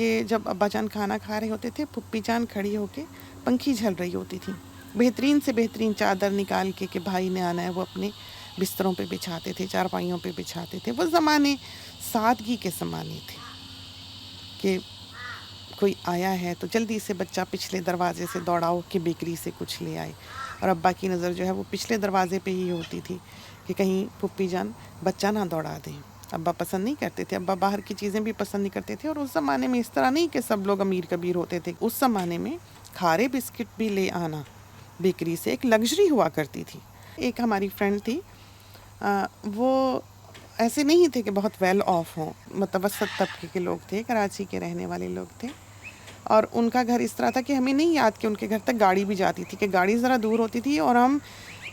کہ جب ابا جان کھانا کھا رہے ہوتے تھے، پھپھی جان کھڑی ہو کے پنکھی جھل رہی ہوتی تھی، بہترین سے بہترین چادر نکال کے کہ بھائی نے آنا ہے، وہ اپنے بستروں پہ بچھاتے تھے، چارپائیوں پہ بچھاتے تھے۔ وہ زمانے سادگی کے زمانے تھے کہ کوئی آیا ہے تو جلدی سے بچہ پچھلے دروازے سے دوڑاؤ کہ بیکری سے کچھ لے آئے، اور ابا کی نظر جو ہے وہ پچھلے دروازے پہ ہی ہوتی تھی کہ کہیں پھپھی جان بچہ نہ دوڑا دیں۔ ابا پسند نہیں کرتے تھے، ابا باہر کی چیزیں بھی پسند نہیں کرتے تھے، اور اس زمانے میں اس طرح نہیں کہ سب لوگ امیر کبیر ہوتے تھے۔ اس زمانے میں کھارے بسکٹ بھی لے آنا بیکری سے ایک لگژری ہوا کرتی تھی۔ ایک ہماری فرینڈ تھی، وہ ایسے نہیں تھے کہ بہت ویل آف ہوں، متوسط طبقے کے لوگ تھے، کراچی کے رہنے والے لوگ تھے، اور ان کا گھر اس طرح تھا کہ ہمیں نہیں یاد کہ ان کے گھر تک گاڑی بھی جاتی تھی، کہ گاڑی ذرا دور ہوتی تھی اور ہم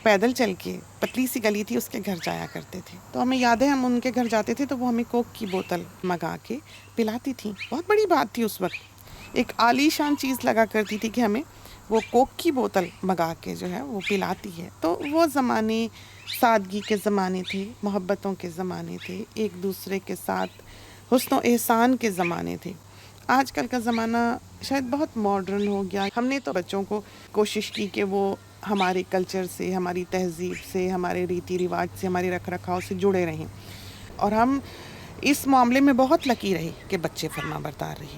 پیدل چل کے، پتلی سی گلی تھی، اس کے گھر جایا کرتے تھے۔ تو ہمیں یاد ہے ہم ان کے گھر جاتے تھے تو وہ ہمیں کوک کی بوتل منگا کے پلاتی تھی۔ بہت بڑی بات تھی اس وقت، ایک عالی شان چیز لگا کرتی تھی کہ ہمیں وہ کوک کی بوتل منگا کے جو ہے وہ پلاتی ہے۔ تو وہ زمانے سادگی کے زمانے تھے، محبتوں کے زمانے تھے، ایک دوسرے کے ساتھ حسن و احسان کے زمانے تھے۔ آج کل کا زمانہ شاید بہت ماڈرن ہو گیا۔ ہم نے تو بچوں کو کوشش کی کہ وہ ہمارے کلچر سے، ہماری تہذیب سے، ہمارے ریتی رواج سے، ہمارے رکھ رکھاؤ سے جڑے رہیں، اور ہم اس معاملے میں بہت لکی رہے کہ بچے فرما بردار رہے۔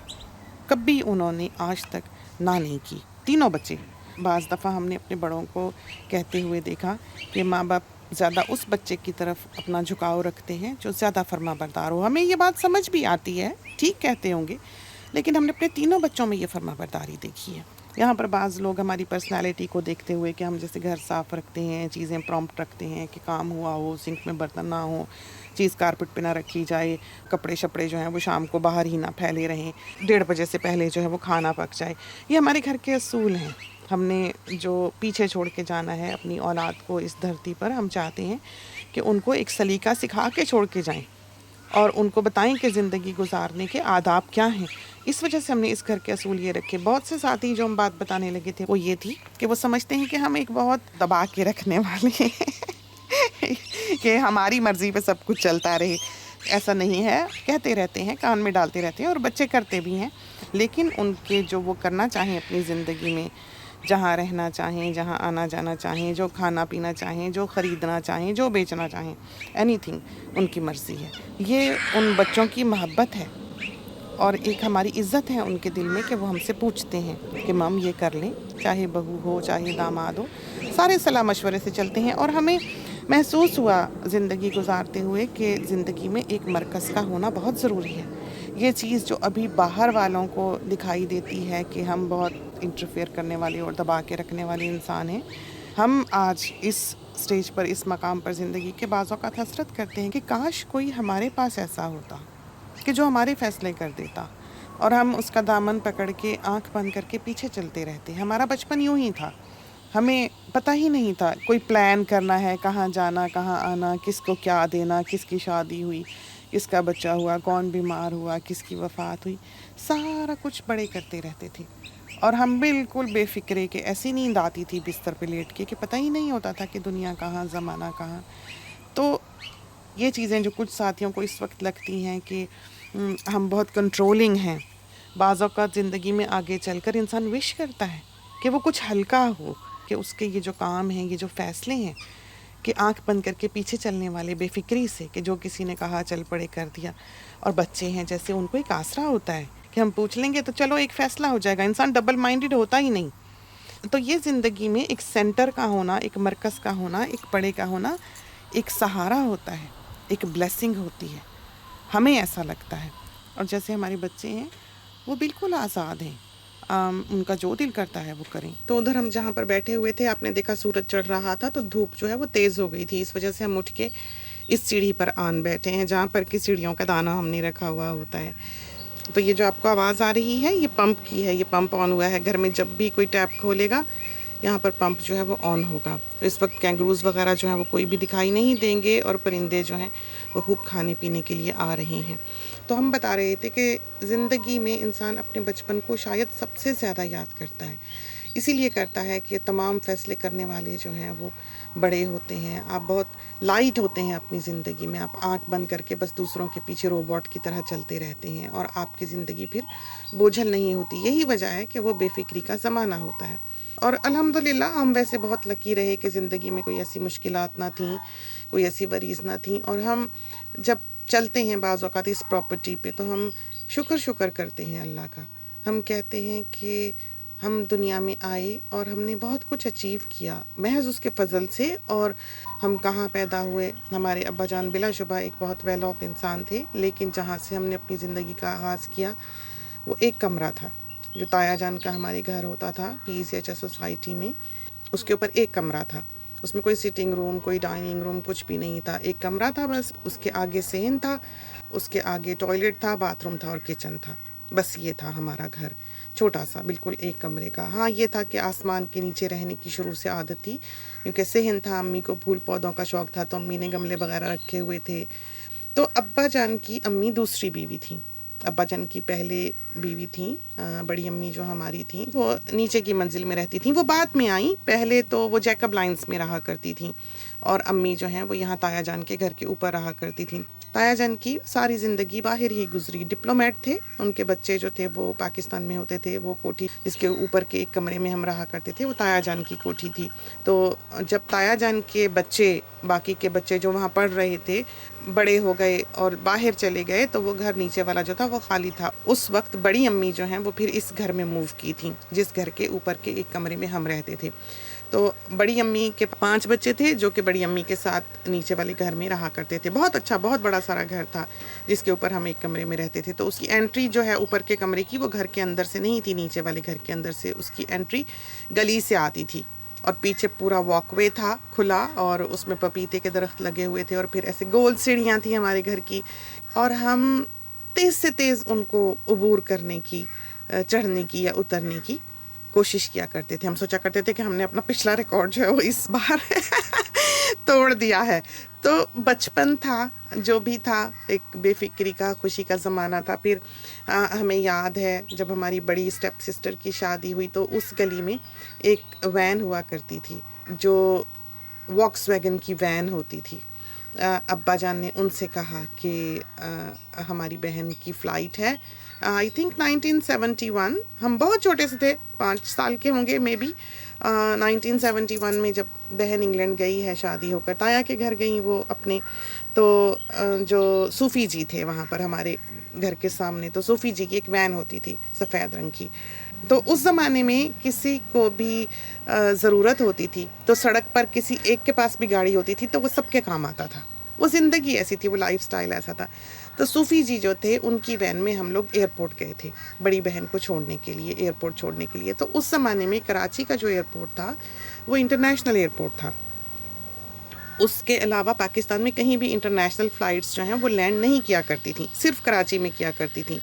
کبھی انہوں نے آج تک نہ نہیں کی، تینوں بچے۔ بعض دفعہ ہم نے اپنے بڑوں کو کہتے ہوئے دیکھا کہ ماں باپ زیادہ اس بچے کی طرف اپنا جھکاؤ رکھتے ہیں جو زیادہ فرما بردار ہو۔ ہمیں یہ بات سمجھ بھی آتی ہے، ٹھیک کہتے ہوں گے، لیکن ہم نے اپنے تینوں بچوں میں یہ فرما برداری دیکھی ہے۔ یہاں پر بعض لوگ ہماری پرسنالٹی کو دیکھتے ہوئے کہ ہم جیسے گھر صاف رکھتے ہیں، چیزیں پرومپٹ رکھتے ہیں کہ کام ہوا ہو، سنک میں برتن نہ ہو، چیز کارپٹ پہ نہ رکھی جائے، کپڑے شپڑے جو ہیں وہ شام کو باہر ہی نہ پھیلے رہیں، 1:30 بجے سے پہلے جو ہے وہ کھانا پک جائے۔ یہ ہمارے گھر کے اصول ہیں، ہم نے جو پیچھے چھوڑ کے جانا ہے اپنی اولاد کو اس دھرتی پر۔ ہم چاہتے ہیں کہ ان کو ایک سلیقہ سکھا کے چھوڑ کے جائیں، اور ان کو بتائیں کہ زندگی گزارنے کے آداب کیا ہیں۔ اس وجہ سے ہم نے اس گھر کے اصول یہ رکھے۔ بہت سے ساتھی جو ہم بات بتانے لگے تھے وہ یہ تھی کہ وہ سمجھتے ہیں کہ ہم ایک بہت دبا کے رکھنے والے ہیں کہ ہماری مرضی پہ سب کچھ چلتا رہے۔ ایسا نہیں ہے، کہتے رہتے ہیں، کان میں ڈالتے رہتے ہیں، اور بچے کرتے بھی ہیں، لیکن ان کے جو وہ کرنا چاہیں اپنی زندگی میں، جہاں رہنا چاہیں، جہاں آنا جانا چاہیں، جو کھانا پینا چاہیں، جو خریدنا چاہیں، جو بیچنا چاہیں، اینی تھنگ ان کی مرضی ہے۔ یہ ان بچوں کی محبت ہے، اور ایک ہماری عزت ہے ان کے دل میں کہ وہ ہم سے پوچھتے ہیں کہ مام یہ کر لیں، چاہے بہو ہو چاہے داماد ہو، سارے صلاح مشورے سے چلتے ہیں۔ اور ہمیں محسوس ہوا زندگی گزارتے ہوئے کہ زندگی میں ایک مرکز کا ہونا بہت ضروری ہے۔ یہ چیز جو ابھی باہر والوں کو دکھائی دیتی ہے کہ ہم بہت انٹرفیئر کرنے والے اور دبا کے رکھنے والے انسان ہیں، ہم آج اس سٹیج پر، اس مقام پر زندگی کے بعض اوقات حسرت کرتے ہیں کہ کاش کوئی ہمارے پاس ایسا ہوتا کہ جو ہمارے فیصلے کر دیتا، اور ہم اس کا دامن پکڑ کے آنکھ بند کر کے پیچھے چلتے رہتے۔ ہمارا بچپن یوں ہی تھا، ہمیں پتہ ہی نہیں تھا کوئی پلان کرنا ہے، کہاں جانا، کہاں آنا، کس کو کیا دینا، کس کی شادی ہوئی، کس کا بچہ ہوا، کون بیمار ہوا، کس کی وفات ہوئی، سارا کچھ بڑے کرتے رہتے تھے، اور ہم بالکل بے فکرے کہ ایسی نیند آتی تھی بستر پہ لیٹ کے کہ پتہ ہی نہیں ہوتا تھا کہ دنیا کہاں، زمانہ کہاں۔ تو یہ چیزیں جو کچھ ساتھیوں کو اس وقت لگتی ہیں کہ ہم بہت کنٹرولنگ ہیں، بعض اوقات زندگی میں آگے چل کر انسان وش کرتا ہے کہ وہ کچھ ہلکا ہو، کہ اس کے یہ جو کام ہیں، یہ جو فیصلے ہیں، کہ آنکھ بند کر کے پیچھے چلنے والے، بے فکری سے کہ جو کسی نے کہا چل پڑے کر دیا۔ اور بچے ہیں جیسے ان کو ایک آسرا ہوتا ہے کہ ہم پوچھ لیں گے تو چلو ایک فیصلہ ہو جائے گا، انسان ڈبل مائنڈڈ ہوتا ہی نہیں۔ تو یہ زندگی میں ایک سینٹر کا ہونا، ایک مرکز کا ہونا، ایک بڑے کا ہونا ایک سہارا ہوتا ہے، ایک بلیسنگ ہوتی ہے، ہمیں ایسا لگتا ہے۔ اور جیسے ہمارے بچے ہیں وہ بالکل آزاد ہیں، ان کا جو دل کرتا ہے وہ کریں۔ تو ادھر ہم جہاں پر بیٹھے ہوئے تھے، آپ نے دیکھا سورج چڑھ رہا تھا تو دھوپ جو ہے وہ تیز ہو گئی تھی، اس وجہ سے ہم اٹھ کے اس سیڑھی پر آن بیٹھے ہیں جہاں پر کہ سیڑھیوں کا دانہ ہم نے رکھا ہوا ہوتا ہے۔ تو یہ جو آپ کو آواز آ رہی ہے یہ پمپ کی ہے، یہ پمپ آن ہوا ہے۔ گھر میں جب بھی کوئی ٹیپ کھولے گا یہاں پر پمپ جو ہے وہ آن ہوگا۔ تو اس وقت کینگروز وغیرہ جو ہیں وہ کوئی بھی دکھائی نہیں دیں گے، اور پرندے جو ہیں وہ خوب کھانے پینے کے لیے آ رہے ہیں۔ تو ہم بتا رہے تھے کہ زندگی میں انسان اپنے بچپن کو شاید سب سے زیادہ یاد کرتا ہے۔ اسی لیے کرتا ہے کہ تمام فیصلے کرنے والے جو ہیں وہ بڑے ہوتے ہیں. آپ بہت لائٹ ہوتے ہیں اپنی زندگی میں. آپ آنکھ بند کر کے بس دوسروں کے پیچھے روبوٹ کی طرح چلتے رہتے ہیں اور آپ کی زندگی پھر بوجھل نہیں ہوتی. یہی وجہ ہے کہ وہ بے فکری کا زمانہ ہوتا ہے. اور الحمدللہ ہم ویسے بہت لکی رہے کہ زندگی میں کوئی ایسی مشکلات نہ تھیں, کوئی ایسی وریز نہ تھیں. اور ہم جب چلتے ہیں بعض اوقات اس پراپرٹی پہ تو ہم شکر کرتے ہیں اللہ کا. ہم کہتے ہیں کہ ہم دنیا میں آئے اور ہم نے بہت کچھ اچیو کیا محض اس کے فضل سے. اور ہم کہاں پیدا ہوئے, ہمارے ابا جان بلا شبہ ایک بہت ویل آف انسان تھے, لیکن جہاں سے ہم نے اپنی زندگی کا آغاز کیا وہ ایک کمرہ تھا جو تایا جان کا ہمارے گھر ہوتا تھا PCHS سوسائٹی میں. اس کے اوپر ایک کمرہ تھا, اس میں کوئی سٹنگ روم, کوئی ڈائننگ روم, کچھ بھی نہیں تھا. ایک کمرہ تھا بس, اس کے آگے صحن تھا, اس کے آگے ٹوائلٹ تھا, باتھ روم تھا اور کچن تھا. بس یہ تھا ہمارا گھر, چھوٹا سا بالکل ایک کمرے کا. ہاں یہ تھا کہ آسمان کے نیچے رہنے کی شروع سے عادت تھی, کیونکہ صحن تھا. امی کو پھول پودوں کا شوق تھا تو امی نے گملے وغیرہ رکھے ہوئے تھے. تو ابا جان کی امی دوسری بیوی تھیں. ابا جان کی پہلے بیوی تھیں, بڑی امی جو ہماری تھیں وہ نیچے کی منزل میں رہتی تھیں. وہ بعد میں آئیں, پہلے تو وہ جیکب لائنز میں رہا کرتی تھیں اور امی جو ہیں وہ یہاں تایا جان کے گھر کے اوپر رہا کرتی تھیں. تایا جان کی ساری زندگی باہر ہی گزری. ڈپلومیٹ تھے, ان کے بچے جو تھے وہ پاکستان میں ہوتے تھے. وہ کوٹھی جس کے اوپر کے ایک کمرے میں ہم رہا کرتے تھے وہ تایا جان کی کوٹھی تھی. تو جب تایا جان کے بچے, باقی کے بچے جو وہاں پڑھ رہے تھے, بڑے ہو گئے اور باہر چلے گئے تو وہ گھر نیچے والا جو تھا وہ خالی تھا. اس وقت بڑی امی جو ہیں وہ پھر اس گھر میں موو کی تھیں جس گھر کے اوپر کے ایک کمرے میں ہم رہتے تھے. تو بڑی امی کے 5 بچے تھے جو کہ بڑی امی کے ساتھ نیچے والے گھر میں رہا کرتے تھے. بہت اچھا, بہت بڑا سارا گھر تھا جس کے اوپر ہم ایک کمرے میں رہتے تھے. تو اس کی انٹری جو ہے اوپر کے کمرے کی وہ گھر کے اندر سے نہیں تھی, نیچے والے گھر کے اندر سے اس کی انٹری گلی سے آتی تھی. اور پیچھے پورا واک وے تھا کھلا اور اس میں پپیتے کے درخت لگے ہوئے تھے اور پھر ایسے گول سیڑھیاں تھیں ہمارے گھر کی. اور ہم تیز سے تیز ان کو عبور کرنے کی, چڑھنے کی یا اترنے کی کوشش کیا کرتے تھے. ہم سوچا کرتے تھے کہ ہم نے اپنا پچھلا ریکارڈ جو ہے وہ اس بار توڑ دیا ہے. تو بچپن تھا, جو بھی تھا, ایک بے فکری کا, خوشی کا زمانہ تھا. پھر ہمیں یاد ہے جب ہماری بڑی اسٹیپ سسٹر کی شادی ہوئی تو اس گلی میں ایک وین ہوا کرتی تھی جو واکس ویگن کی وین ہوتی تھی. ابا جان نے ان سے کہا کہ ہماری بہن کی فلائٹ ہے, آئی تھنک 1971, ہم بہت چھوٹے سے تھے, 5 سال کے ہوں گے مے بی. 1971 میں جب بہن انگلینڈ گئی ہے شادی ہو کر, تایا کے گھر گئیں وہ اپنے, تو جو صوفی جی تھے وہاں پر ہمارے گھر کے سامنے, تو صوفی جی کی ایک وین ہوتی تھی سفید رنگ کی. تو اس زمانے میں کسی کو بھی ضرورت ہوتی تھی تو سڑک پر کسی ایک کے پاس بھی گاڑی ہوتی تھی تو وہ سب کے کام آتا تھا. وہ زندگی ایسی تھی, وہ لائف سٹائل ایسا تھا. تو صوفی جی جو تھے ان کی وین میں ہم لوگ ایئرپورٹ گئے تھے بڑی بہن کو چھوڑنے کے لیے, ایئرپورٹ چھوڑنے کے لیے. تو اس زمانے میں کراچی کا جو ایئرپورٹ تھا وہ انٹرنیشنل ایئرپورٹ تھا. اس کے علاوہ پاکستان میں کہیں بھی انٹرنیشنل فلائٹس جو ہیں وہ لینڈ نہیں کیا کرتی تھیں, صرف کراچی میں کیا کرتی تھیں.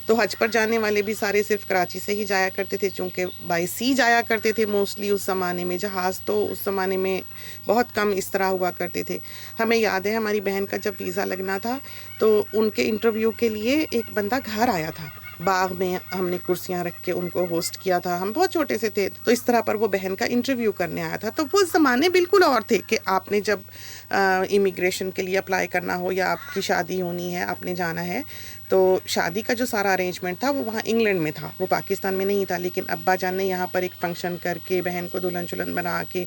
تو حج پر جانے والے بھی سارے صرف کراچی سے ہی جایا کرتے تھے, چونکہ بائی سی جایا کرتے تھے موسٹلی اس زمانے میں. جہاز تو اس زمانے میں بہت کم اس طرح ہوا کرتے تھے. ہمیں یاد ہے ہماری بہن کا جب ویزا لگنا تھا تو ان کے انٹرویو کے لیے ایک بندہ گھر آیا تھا, باغ میں ہم نے کرسیاں رکھ کے ان کو ہوسٹ کیا تھا. ہم بہت چھوٹے سے تھے, تو اس طرح پر وہ بہن کا انٹرویو کرنے آیا تھا. تو وہ زمانے بالکل اور تھے کہ آپ نے جب امیگریشن کے لیے اپلائی کرنا ہو یا آپ کی شادی ہونی ہے, آپ نے جانا ہے, تو شادی کا جو سارا ارینجمنٹ تھا وہ وہاں انگلینڈ میں تھا, وہ پاکستان میں نہیں تھا. لیکن ابا جان نے یہاں پر ایک فنکشن کر کے بہن کو دلہن چلن بنا کے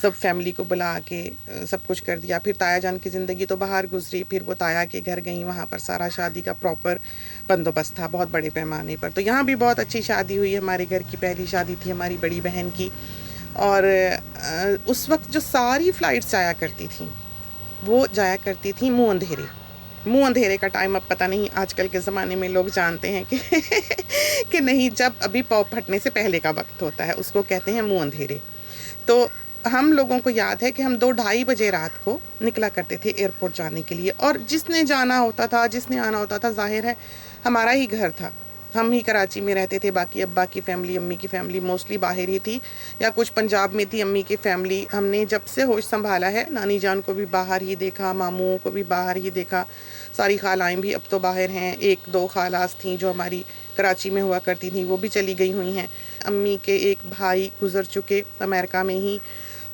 سب فیملی کو بلا کے سب کچھ کر دیا. پھر تایا جان کی زندگی تو باہر گزری, پھر وہ تایا کے گھر گئیں, وہاں پر سارا شادی کا پراپر بندوبست تھا بہت بڑے پیمانے پر. تو یہاں بھی بہت اچھی شادی ہوئی. ہمارے گھر کی پہلی شادی تھی ہماری بڑی بہن کی. اور اس وقت جو ساری فلائٹس جایا کرتی تھیں وہ جایا کرتی تھیں منہ اندھیرے. منہ اندھیرے کا ٹائم اب پتہ نہیں آج کل کے زمانے میں لوگ جانتے ہیں کہ نہیں, جب ابھی پاؤ پھٹنے سے پہلے کا وقت ہوتا ہے اس کو کہتے ہیں منہ اندھیرے. تو ہم لوگوں کو یاد ہے کہ ہم 2-2:30 بجے رات کو نکلا کرتے تھے ایئرپورٹ جانے کے لیے. اور جس نے جانا ہوتا تھا, جس نے آنا ہوتا تھا, ظاہر ہے ہمارا ہی گھر تھا, ہم ہی کراچی میں رہتے تھے. باقی ابا کی فیملی, امی کی فیملی موسٹلی باہر ہی تھی یا کچھ پنجاب میں تھی امی کی فیملی. ہم نے جب سے ہوش سنبھالا ہے نانی جان کو بھی باہر ہی دیکھا, ماموں کو بھی باہر ہی دیکھا, ساری خالائیں بھی اب تو باہر ہیں. 1-2 خالاس تھیں جو ہماری کراچی میں ہوا کرتی تھیں وہ بھی چلی گئی ہوئی ہیں. امی کے ایک بھائی گزر چکے امریکہ میں ہی،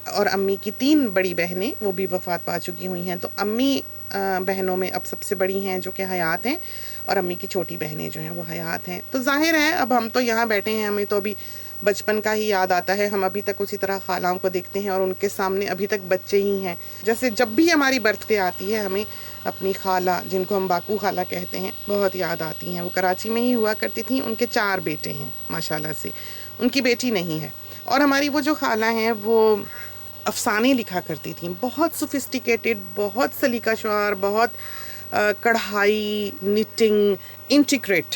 اور امی کی 3 بڑی بہنیں وہ بھی وفات پا چکی ہوئی ہیں. تو امی بہنوں میں اب سب سے بڑی ہیں جو کہ حیات ہیں، اور امی کی چھوٹی بہنیں جو ہیں وہ حیات ہیں. تو ظاہر ہے اب ہم تو یہاں بیٹھے ہیں، ہمیں تو ابھی بچپن کا ہی یاد آتا ہے. ہم ابھی تک اسی طرح خالاؤں کو دیکھتے ہیں اور ان کے سامنے ابھی تک بچے ہی ہیں. جیسے جب بھی ہماری برتھ ڈے آتی ہے ہمیں اپنی خالہ، جن کو ہم باکو خالہ کہتے ہیں، بہت یاد آتی ہیں. وہ کراچی میں ہی ہوا کرتی تھیں. ان کے 4 بیٹے ہیں ماشاءاللہ سے، ان کی بیٹی نہیں ہے. اور ہماری وہ جو خالہ ہیں وہ افسانے لکھا کرتی تھیں، بہت سوفسٹیکیٹڈ، بہت سلیقہ شعار، بہت کڑھائی، نیٹنگ، انٹیگریٹ،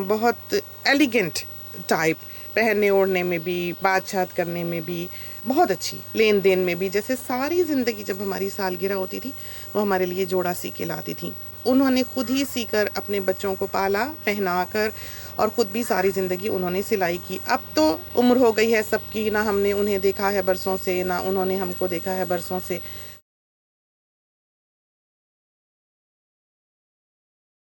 بہت ایلیگنٹ ٹائپ، پہننے اوڑھنے میں بھی، بات چات کرنے میں بھی بہت اچھی، لین دین میں بھی. جیسے ساری زندگی جب ہماری سالگرہ ہوتی تھی وہ ہمارے لیے جوڑا سی کے لاتی تھیں. انہوں نے خود ہی سی کر اپنے بچوں کو پالا، پہنا کر، اور خود بھی ساری زندگی انہوں نے سلائی کی. اب تو عمر ہو گئی ہے سب کی، نہ ہم نے انہیں دیکھا ہے برسوں سے، نہ انہوں نے ہم کو دیکھا ہے برسوں سے.